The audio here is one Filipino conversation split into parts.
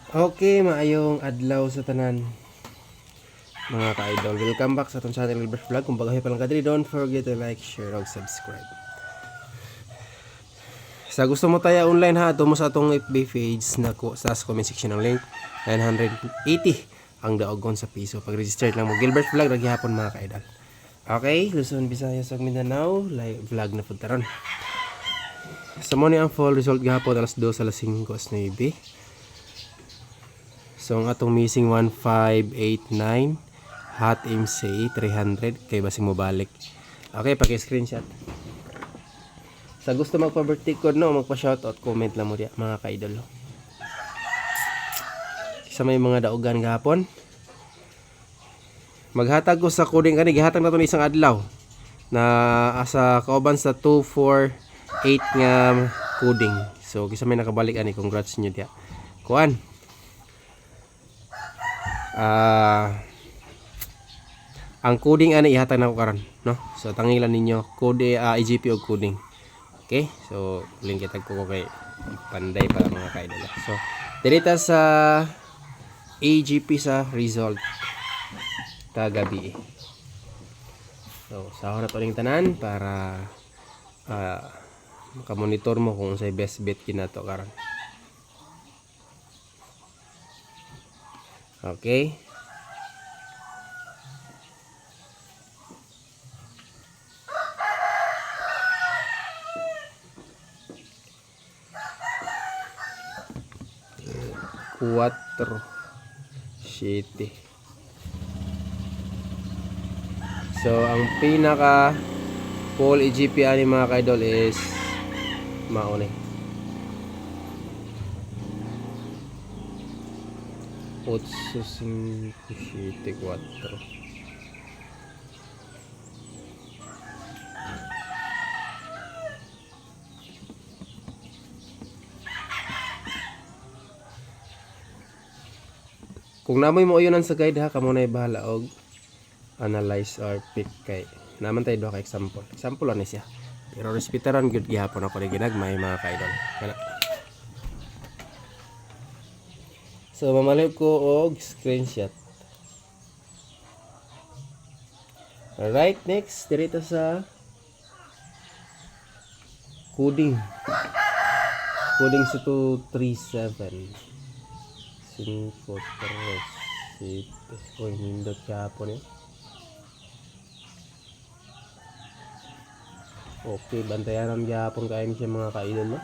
Okay, maayong adlaw sa tanan mga ka-idol. Welcome back sa atong channel Gilbert Vlog. Kung bagahe pa lang kadiri, don't forget to like, share, ug subscribe. Sa gusto mo tayo online ha, mo sa atong FB page na sa comment section ng link. 980 ang daogon sa piso. Pag-register lang mo Gilbert Vlog ragyapon mga ka-idol. Okay, Luzon, Visayas ug Mindanao, live vlog na pud taron. Sa mo ni ang full result gahapon alas 2 alas 5 as 9. So ang atong missing 1589 hot MC 300 kay basing mo balik. Okay, paki-screenshot. Sa gusto magpa-birthday code no, magpa-shoutout, comment lang mo diya mga ka-idol. Sa may mga daugan gahapon. Maghatag ko sa coding kani gihatag nato ni isang adlaw na asa kauban sa 248 nga coding. So kisa may nakabalik ani, congrats niyo diya. Kuan. Ang coding ani ihatag nako karon, no? So tangilan ninyo code IGP og coding. Okay? So link kitag ko kay panday para mga ka-idol. So dirita sa AGP sa result kagabi. So sa oras uling tanan para makamonitor mo kung unsay best bet kinato karon. Okay? Cuatro, 7. So ang pinaka full EGP ani mga ka-idol is mauni. 854. Kung namoy mo uyonan sa guide ha, kamo na bahala og analyze or pick kay naman tayo do ka example. Example ani siya. Pero respetaran gyud gihapon ako ni ginagmay mga ka-idol. Kana. So mamalib ko og screenshot. Alright, next dirito sa coding. Coding sa 237. 5, 3, 7. Uy, nindot kahapon eh. Okay, bantayan ang kahapon kain siya mga ka-idol no?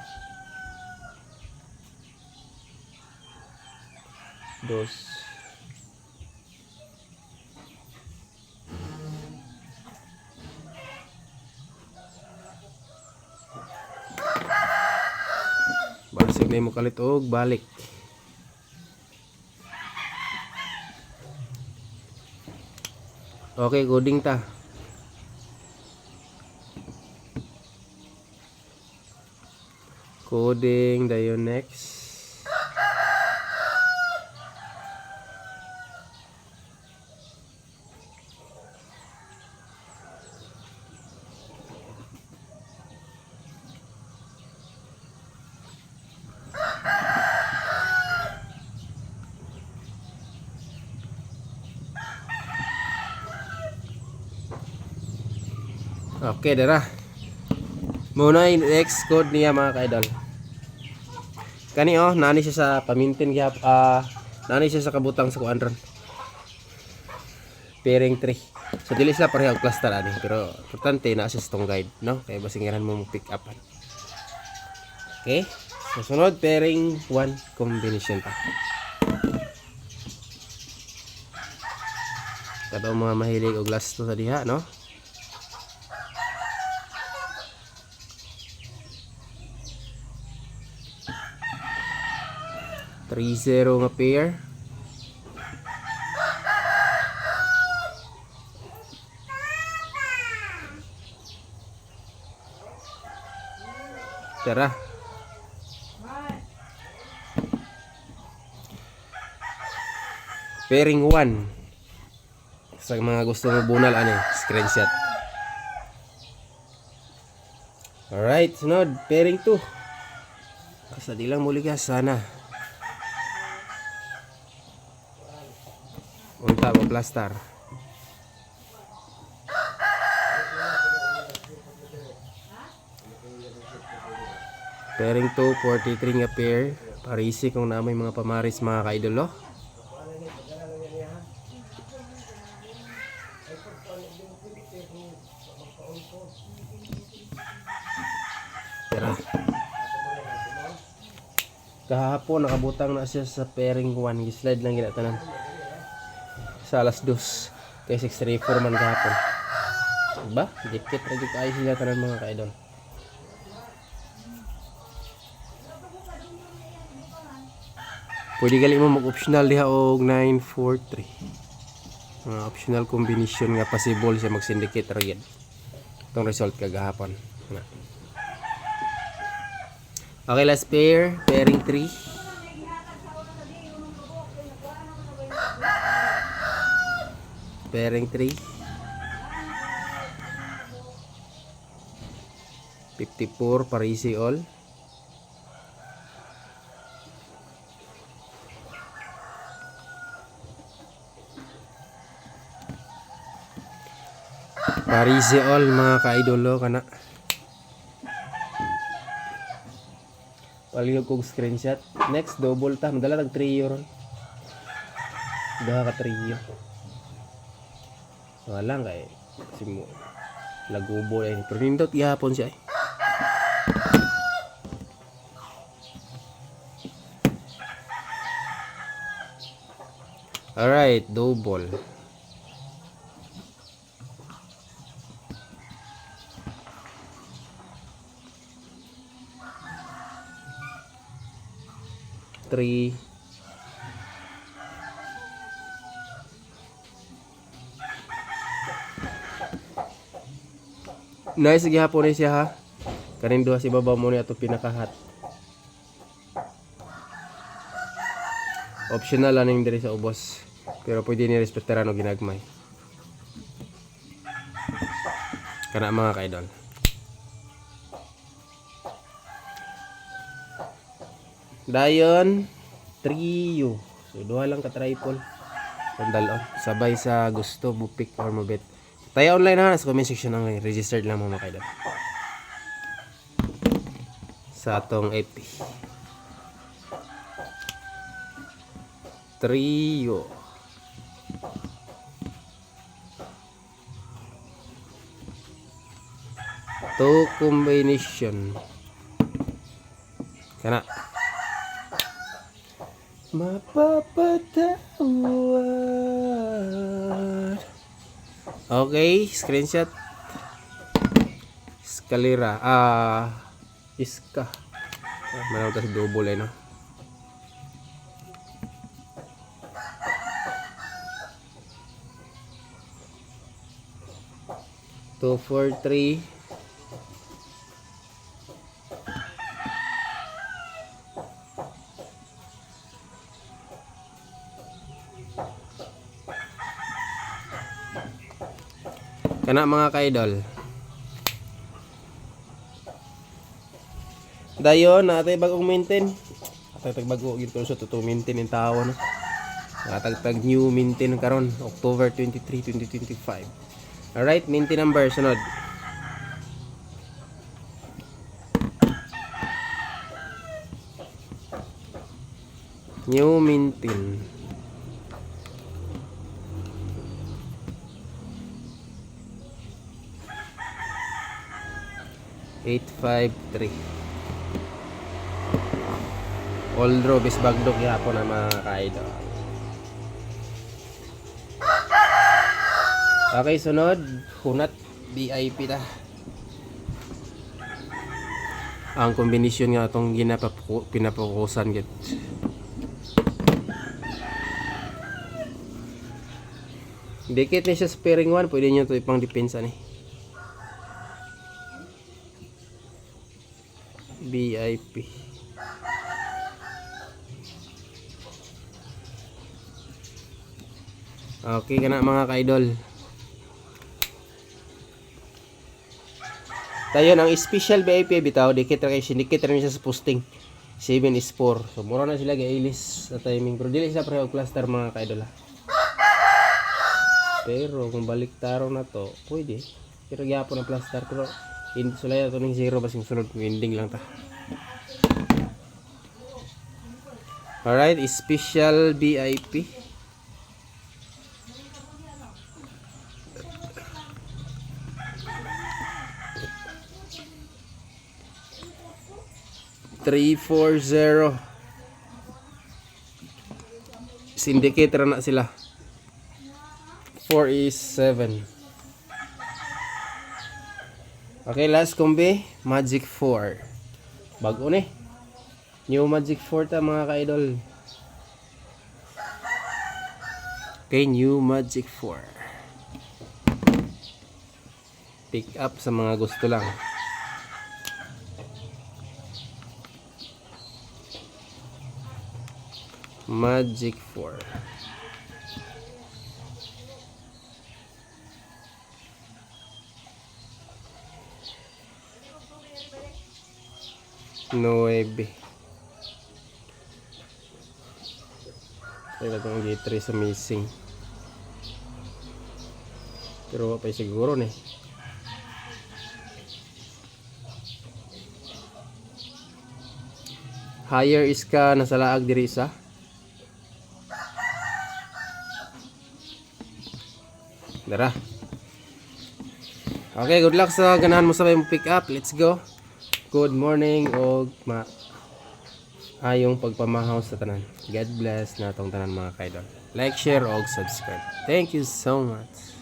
2. Basig na mo kalit og balik. Okay, coding ta. Coding dayon next. Okay, dara. Muna yung next code niya mga ka-idol. Kani oh, nani siya sa pamintin gyap nani siya sa kabutang sa kuandron. Pairing 3. So dili sila pareho cluster ani, pero importante na assist tong guide, no? Kay basingiran mo pick up. Okay? So sunod pairing 1 combination pa. Kada mga mahilig og last to sa diha, no? Three zero nga pair. Tara. Pairing 1. Sa mga gusto mo bunal ani, screenshot. Alright, sunod pairing 2. Asa di lang muli ka sana. Tabo plaster. Pairing 2, 43 nga pair. Parisi kung na may mga pamaris mga ka-idol. Tira. Kahapon nakabutang na siya sa pairing 1. Gislide lang ginatanan. Sa alas 2. Kay 634 man kahapon. Diba? Dikit na dito ay sila tanan mga ka-idol. Pwede gali mo mag-optional diha og 943. Optional combination nga possible siya mag-syndicate ra gyud. Itong result kagahapon. Okay, last pair, pairing 3. Pairing 3. 54 parisi all. Parisi all mga ka-idolo kana. Paligog kong screenshot. Next double ta, madala tag trio ron. Daha ka trio. Wala kay kasi mo lagubo ay pero nindot ihapon siya. Alright, double. Three. Nice gihapon ni siya ha. Kanin duha si baba mo ni ato pinakahat. Optional lang yung diri sa ubos. Pero pwede ni respetaran o ginagmay. Kana mga ka-idol. Dayon trio. So duha lang ka triple. Sandal on. Sabay sa gusto mo pick or mo bet. Tayo online ha sa comment section ang registered lang mga ka-idol. Sa atong AP. Trio. Two combination. Kana. Mapapatawad. Okay, screenshot. Escalera. Iska. Manaw tas double eh no. Two, 4, 3. Kana mga ka-idol. Dayon natay bagong maintain. Atay bago gid ko sa to maintain in tao no. Natagtag new maintain karon October 23, 2025. Alright, maintain number sunod. New maintain. Eight, 5, 3. All draw bis bagdok yapon ang mga ka-idol. Okay, sunod hunat VIP ta. Ang kombinasyon nga itong pinapokusan git. Dikit ni siya sa pairing 1, pwede nyo ito ipang depensa ni. VIP. Okay kana mga ka-idol. Dayon ang special VIP bitaw dikit ra kay sinikit ra siya sa posting. 7 is 4. So mura na sila gailis sa timing pero dili sila pareho cluster mga ka-idol ha. Pero kung baliktaro na to, pwede. Pero gyapon ang plaster pero hindi sulay to ning zero basing sulod ending lang ta. Alright, special VIP. $340. Syndicator na sila. 4 is 7. Okay, last kombi, Magic 4. Bago ni. New Magic 4 ta mga ka-idol. Okay, new Magic 4. Pick up sa mga gusto lang. Magic 4. Nueve. Kaya itong G3 sa missing. Pero pa siguro ni. Higher is ka nasa laag diri sa. Dara. Okay, good luck sa ganahan mo sabay mo pick up. Let's go. Good morning o ayong pagpamahaw sa tanan. God bless na itong tanan mga kaidol. Like, share o subscribe. Thank you so much.